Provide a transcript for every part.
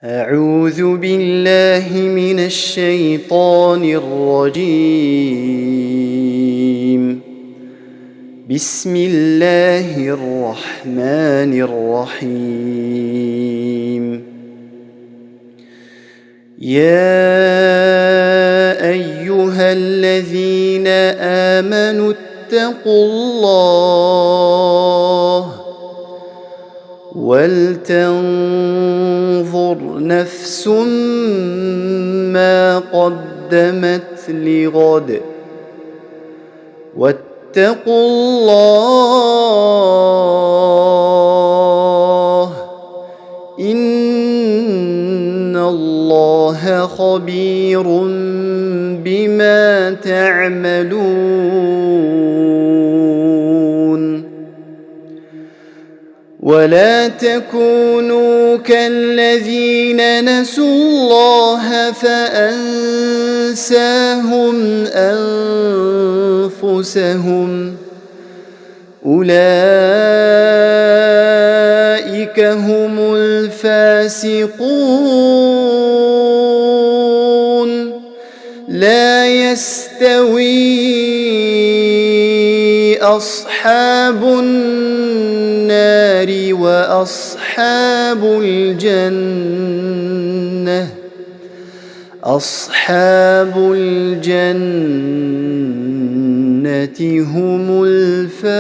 أعوذ بالله من الشيطان الرجيم. بسم الله الرحمن الرحيم. يا أيها الذين آمنوا اتقوا الله ولتنظر نفس ما قدمت لغد واتقوا الله إن الله خبير بما تعملون. ولا تكونوا كالذين نسوا الله فأنساهم أنفسهم أولئك هم الفاسقون. لا يستوي أصحاب النار وأصحاب الجنة هم الفائزون.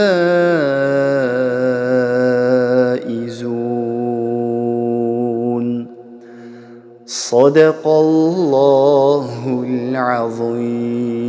صدق الله العظيم.